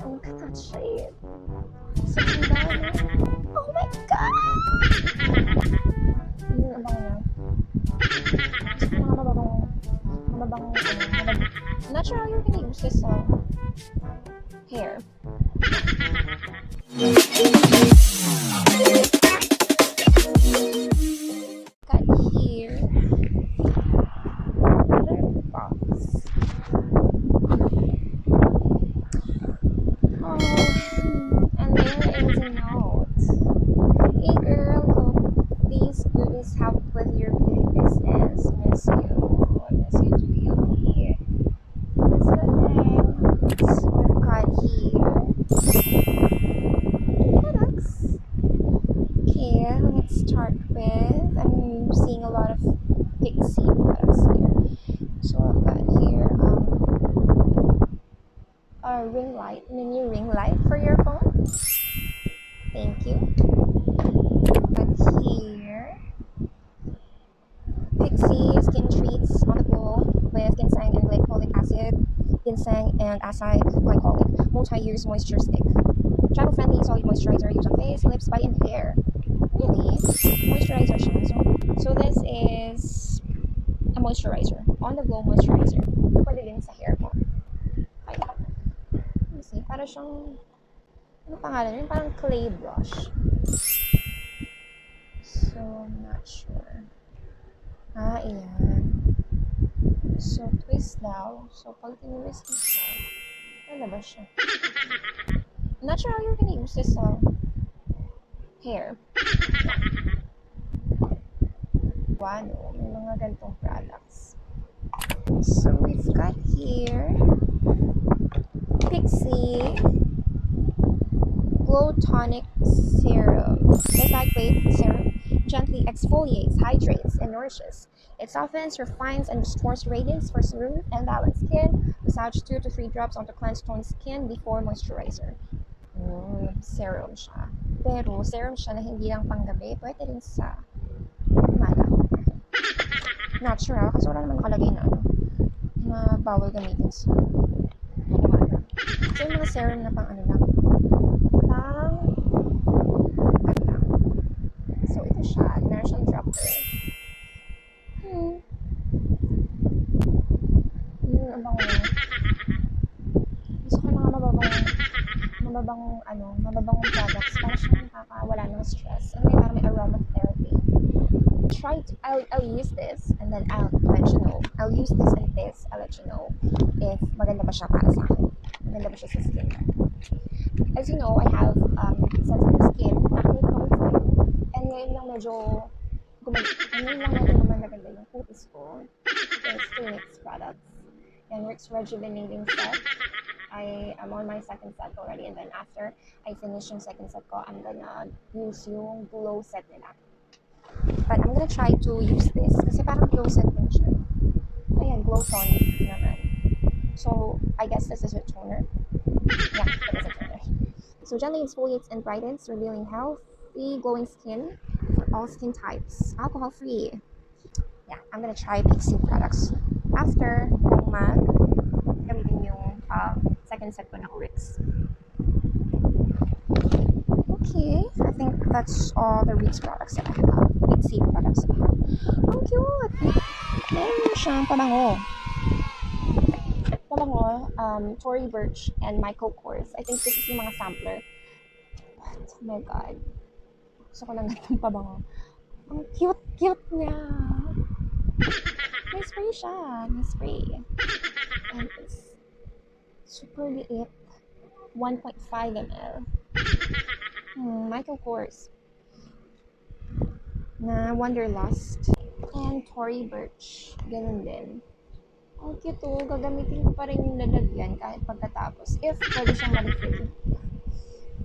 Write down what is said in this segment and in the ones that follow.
Look at that shade. So ganda. Oh my god! Ang bango na. Gusto ko mga mababang, I'm not sure how you're gonna use this hair. Got here another box. Oh, and there is a note. Hey girl, hope these goodies help with your beauty business. Miss you. Miss you really. What's the next? We've got here products. Okay, let's start with, I'm seeing a lot of Pixie products here. So I've got here a ring light, mini ring light for your phone. Thank you. But here, Pixie skin treats on the go with ginseng and glycolic acid, ginseng and acid glycolic multi-use moisture stick. Travel-friendly solid moisturizer used on face, lips, body, and hair. Really? Moisturizer siya. So this is a moisturizer. On the go moisturizer. Pwede din sa hair mo. Okay. Let me see. Para siyang, ano pangalan yun? Parang clay brush. So, I'm not sure. Ah, ayan. So, twist daw. So, pag tinwist mo siya, ano ba siya? I'm not sure how you're gonna use this hair. Ano, may mga ganitong products. So, we've got here Pixie Glow Tonic Serum. This lightweight serum gently exfoliates, hydrates, and nourishes. It softens, refines, and restores radiance for smooth and balanced skin. Massage 2 to 3 drops onto cleansed toned skin before moisturizer. Serum siya. Pero serum siya na hindi lang panggabi, pwede rin sa umaga. Natural, kasi wala naman nakalagay na na bawal gamitin sa umaga. So yung mga serum na pang ano lang. So ito siya, meron siyang dropper. Ang bango na. Gusto ko yung mga mababang products para siyang nakakawala ng stress. And parang may aromatherapy. I'll use this and then I'll let you know. I'll use this and this, I'll let you know if maganda ba siya para sa akin. Maganda ba siya sa skin. As you know, I have sensitive skin, acne prone skin, and ngayon lang medyo gumanda yung kutis ko. Thanks to NYX products. And NYX Rejuvenating Set. I am on my second set already, and then after I finish yung second set ko, I'm gonna use yung glow set nila. But I'm gonna try to use this kasi parang glow set din siya. Ayan, glow tonic naman. So, I guess this is a toner. Yeah, it is a toner. So, gently exfoliates and brightens, revealing healthy, glowing skin for all skin types. Alcohol-free. Yeah, I'm gonna try Pixie products after gamitin yung second set ko ng RIX. Okay, I think that's all the RIX products that I have. Pixie products that I have. Ang cute! Meron siyang pabango. Tory Burch and Michael Kors. I think this is yung mga sampler. What? Oh my god. Gusto ko lang ganitong pabango. Ang cute niya. May spray siya. May spray. And it's super liit. 1.5 ml. Michael Kors. Na Wanderlust. And Tory Burch. Ganun din. Ang cute oh. Gagamitin ko pa rin yung lalagyan kahit pagkatapos. If pwede siyang ma-refill.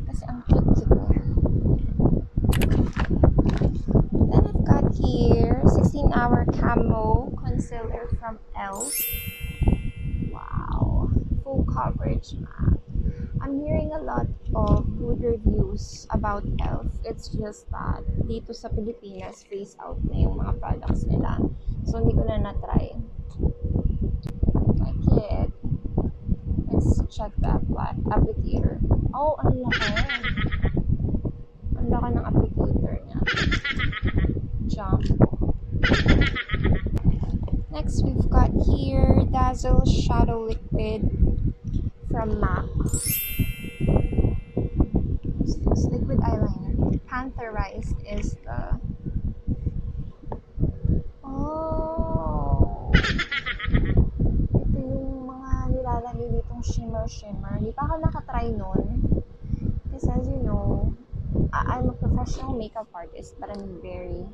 Kasi ang cute niya. Then I've got here 16-hour camo concealer from e.l.f. Wow. Full coverage matte. I'm hearing a lot of good reviews about e.l.f. It's just that dito sa Pilipinas, phase out na yung mga products nila. So, hindi ko na na-try. Like it. Let's check the applicator. Oh, ang laki. Ang laki ng applicator niya. Jump. Next, we've got here Dazzle Shadow Liquid from MAC. This liquid eyeliner. Pantherized is the... Oh! Ito yung mga nilalagay ditong shimmer. Hindi pa ako nakatry nun. Because as you know, I'm a professional makeup artist, but I'm very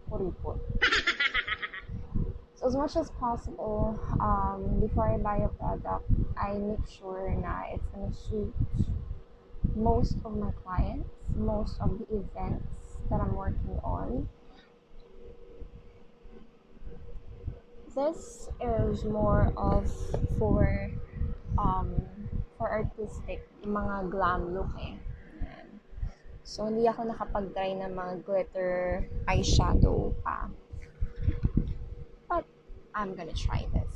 puripot. So as much as possible, before I buy a product, I make sure na it's gonna suit most of my clients, most of the events that I'm working on. This is more of for artistic, mga glam look eh. So, hindi ako nakapag-try ng mga glitter eyeshadow pa. But, I'm gonna try this.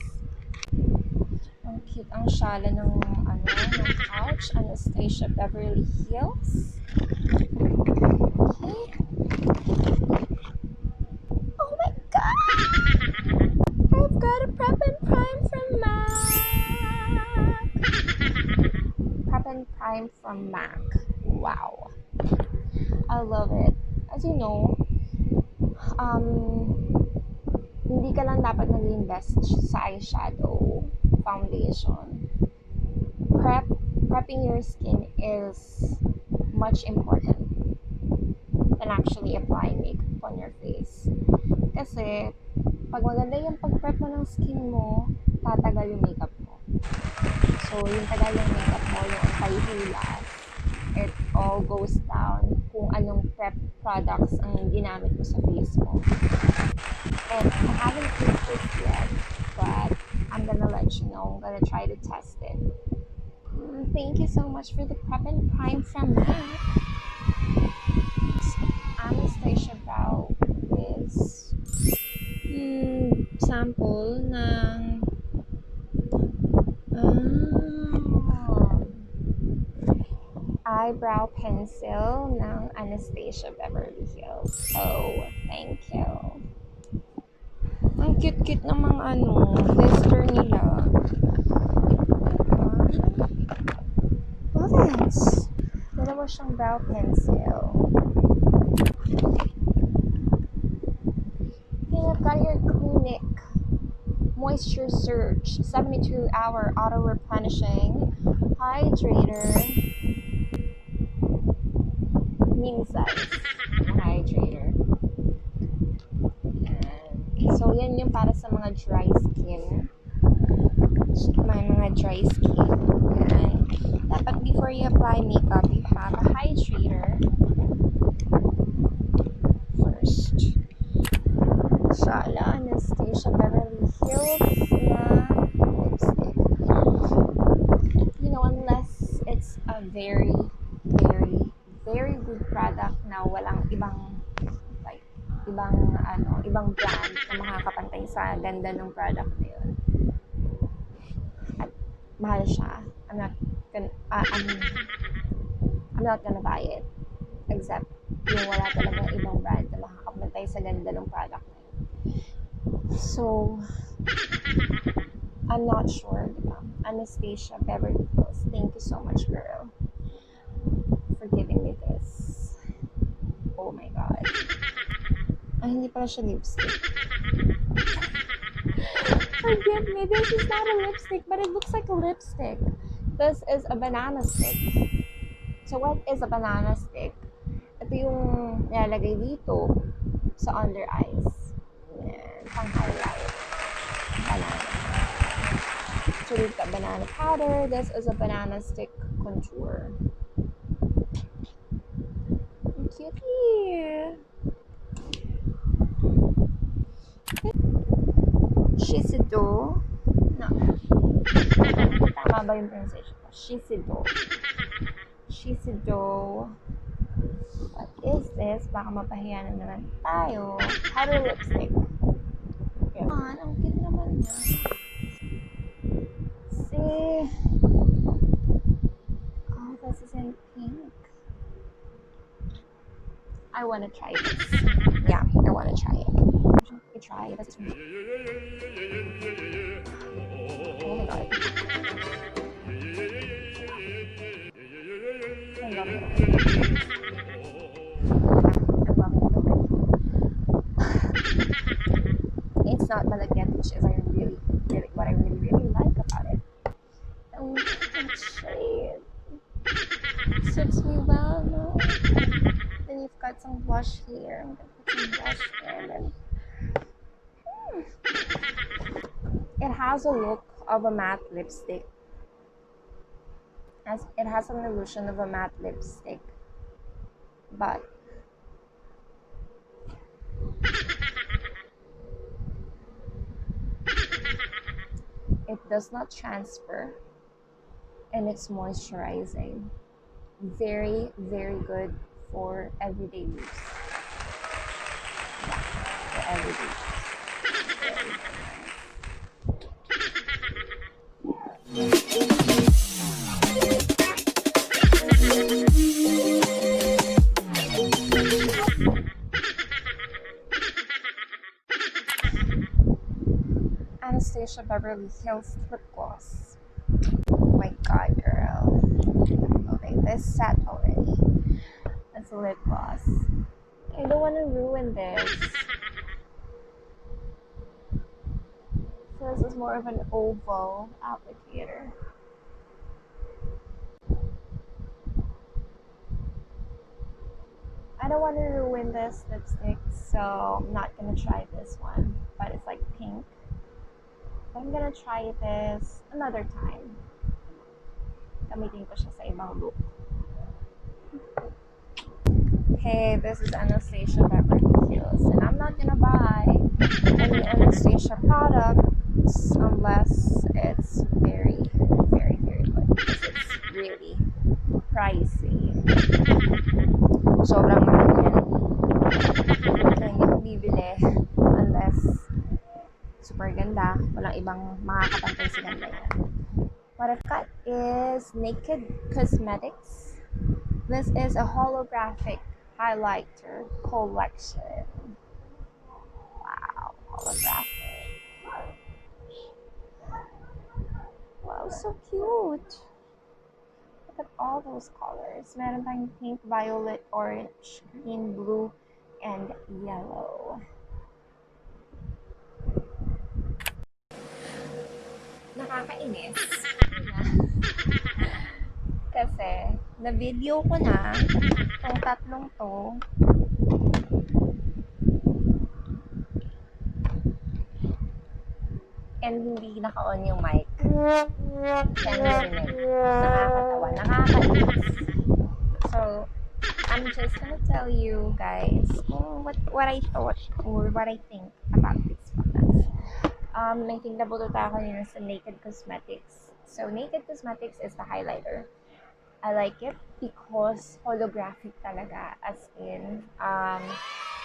Ang cute ang shala ng couch. Anastasia Beverly Hills. Okay. Oh my god! I've got a Prep and Prime from MAC. Prep and Prime from MAC. Wow. I love it. As you know, hindi ka lang dapat nag-invest sa eyeshadow foundation. Prepping your skin is much important than actually applying makeup on your face. Kasi, pag maganda yung pag-prep mo ng skin mo, tatagal yung makeup mo. So, yung tagal yung makeup mo, yung anti-hulas, it all goes down kung anong prep products ang ginamit mo sa face mo. And I haven't used this yet, but I'm gonna let you know. I'm gonna try to test it. Thank you so much for the Prep and Prime from MAC. Anastasia Brow is sample ng eyebrow pencil ng Anastasia Beverly Hills. Oh, thank you. Ang cute-cute ng mga tester nila. Love it! Dalawa siyang brow pencil. Then I've got your Clinique Moisture Surge 72-hour auto-replenishing hydrator. Mini size hydrator. So, yan yung para sa mga dry skin. May mga dry skin. Yan. Dapat before you apply makeup, you have a hydrator first. Shala, Anastasia Beverly Hills na lipstick. You know, unless it's a very good product na walang ibang brand na makakapantay sa ganda ng product na yun. At mahal siya. I'm not gonna buy it. Except yung wala talagang ibang brand na makakapantay sa ganda ng product na yun. So, I'm not sure, diba? Anastasia Beverly Hills, thank you so much, girl, for giving me this. Oh my god. Ay, hindi pala siya lipstick. Forgive me, this is not a lipstick, but it looks like a lipstick. This is a banana stick. So, what is a banana stick? Ito yung nilalagay dito sa under eyes. Yan, pang-highlight. Banana. So, we've got banana powder. This is a banana stick contour. Cutie! Shiseido. No. Tama ba yung pronunciation ko? Shiseido. What is this? Baka mapahiya na naman tayo. Powder lipstick. Yan. Ang cute naman niya. see. Oh, this is in pink. I want to try this. Yeah, I want to try it. We try this. Oh my god. I love it. I love it. It's not malagyan, which is what I really like about it. Oh, that shade. Suits me well, no? Then you've got some blush here. I'm gonna put some blush here and then it has a look of a matte lipstick. It has an illusion of a matte lipstick, but it does not transfer and it's moisturizing. Very, very good for everyday use. Yeah, for everyday use. Anastasia Beverly Hills lip gloss. Oh my god, girl. Okay, this set already. It's a lip gloss. I don't want to ruin this. So this is more of an oval applicator. I don't want to ruin this lipstick, so I'm not gonna try this one. But it's like pink. I'm gonna try this another time. Gamitin ko siya sa ibang look. Hey, this is Anastasia Beverly Hills, and I'm not gonna buy any Anastasia products unless it's very, very, very good. Because it's really pricey. Sobrang mahal yan. Kaya hindi ko bibili unless super ganda. Walang ibang makakapantay sa ganda yan. What I've got is Naked Cosmetics. This is a holographic highlighter collection. Wow, holographic. Wow, so cute. Look at all those colors. Meron tayong pink, violet, orange, green, blue, and yellow. Nakakainis. Kasi, na-video ko na itong tatlong to. And hindi naka-on yung mic. Kaya narinig. Nakakatawa. Nakakainis. So, I'm just gonna tell you guys what I thought or what I think about these products. I think nabuto tayo kanina sa Naked Cosmetics. So, Naked Cosmetics is the highlighter. I like it because holographic talaga. As in,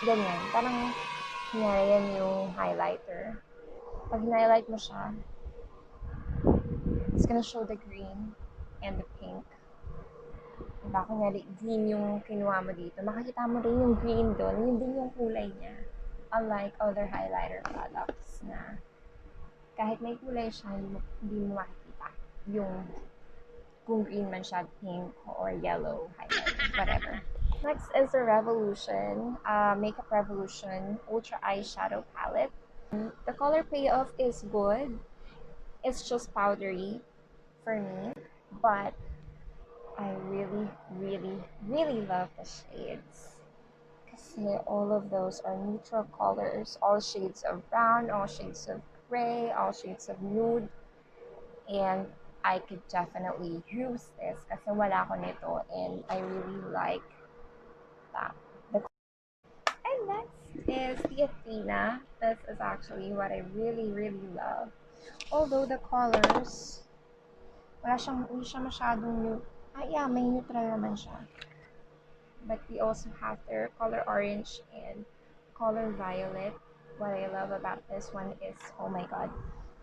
ganyan. Parang, yan yung highlighter. Pag highlight mo siya, it's gonna show the green and the pink. Diba? Kunyari, green yung kinuha mo dito. Makikita mo rin yung green doon. Yun din yung kulay niya. Unlike other highlighter products na kahit may kulay siya, hindi mo makikita yung kung green man siya, pink or yellow highlighter, whatever. Next is the Revolution, Makeup Revolution Ultra Eyeshadow Palette. The color payoff is good. It's just powdery for me, but I really, really, really love the shades. Kasi all of those are neutral colors, all shades of brown, all shades of gray, all shades of nude, and I could definitely use this kasi wala ko nito and I really like that. And next is the Athena. This is actually what I really, really love. Although the colors, hindi siya masyadong may neutral naman siya. But we also have their color orange and color violet. What I love about this one is, oh my god,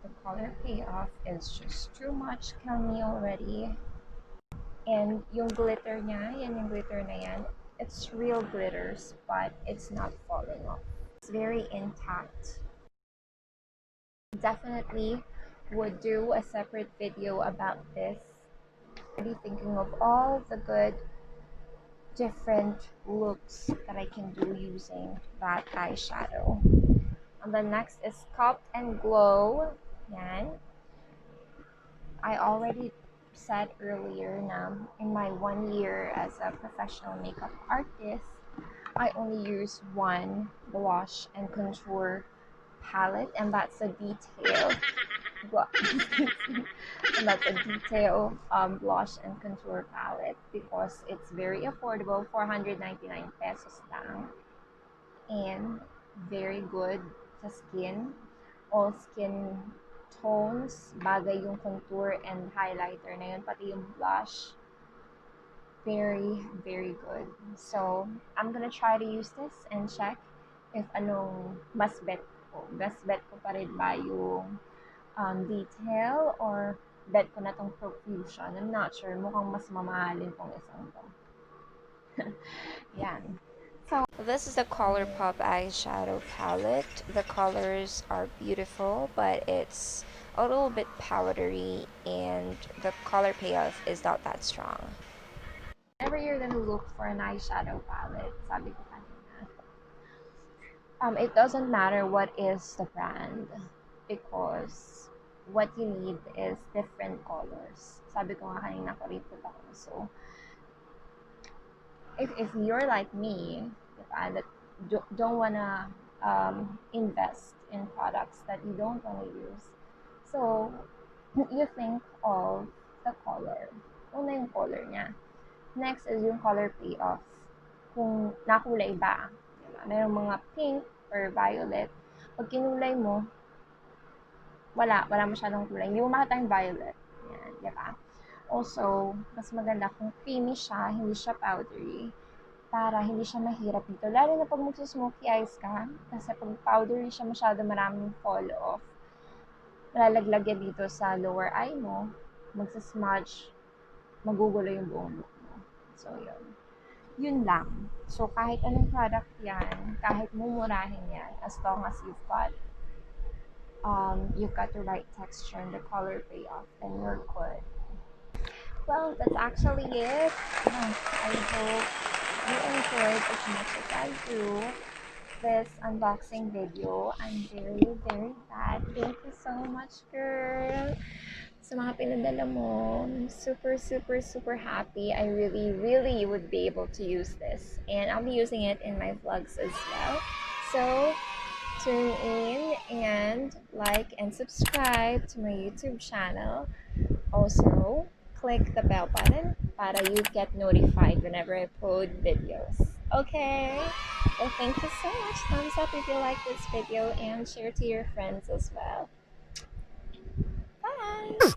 The color payoff is just too much. Kill me already. And yung glitter niya, yan yung glitter na yan. It's real glitters, but it's not falling off. It's very intact. Definitely would do a separate video about this. Already thinking of all the good different looks that I can do using that eyeshadow. And the next is Sculpt and Glow. Yan. I already said earlier na in my 1 year as a professional makeup artist, I only use one blush and contour palette, and that's a detail and that's a detail blush and contour palette because it's very affordable, 499 pesos lang, and very good sa skin. All skin tones, bagay yung contour and highlighter na yun, pati yung blush. Very, very good. So, I'm gonna try to use this and check if anong mas bet ko. Best bet ko pa rin ba yung detail or bet ko na tong profusion. I'm not sure. Mukhang mas mamahalin tong isang to. Yan. So, this is the ColourPop eyeshadow palette. The colors are beautiful, but it's a little bit powdery and the color payoff is not that strong. Whenever you're gonna look for an eyeshadow palette, sabi ko kanina, it doesn't matter what is the brand because what you need is different colors. Sabi ko nga kanina, kuripot ako. So, if you're like me, that don't wanna invest in products that you don't wanna use, so you think of the color. Una yung color niya. Next is yung color payoff. Kung nakulay ba, diba? Mayroong mga pink or violet. Pag kinulay mo, wala masyadong kulay. Hindi mo makita yung violet. Yan, diba? Also, mas maganda kung creamy siya, hindi siya powdery, para hindi siya mahirap dito. Lalo na pag magsusmoky eyes ka, kasi pag powdery siya, masyado maraming fall off. Malalaglag yan dito sa lower eye mo, magsasmudge, magugulo yung buong look mo. So, yun lang. So, kahit anong product yan, kahit mumurahin yan, as long as you've got the right texture and the color payoff, then you're good. Well, that's actually it. I hope you enjoyed as much as I do this unboxing video. I'm very, very glad. Thank you so much, girl. Sa mga pinadala mo, I'm super, super, super happy. I really, really would be able to use this. And I'll be using it in my vlogs as well. So, tune in and like and subscribe to my YouTube channel. Also, click the bell button para you get notified whenever I upload videos. Okay? Well, thank you so much. Thumbs up if you like this video and share to your friends as well. Bye!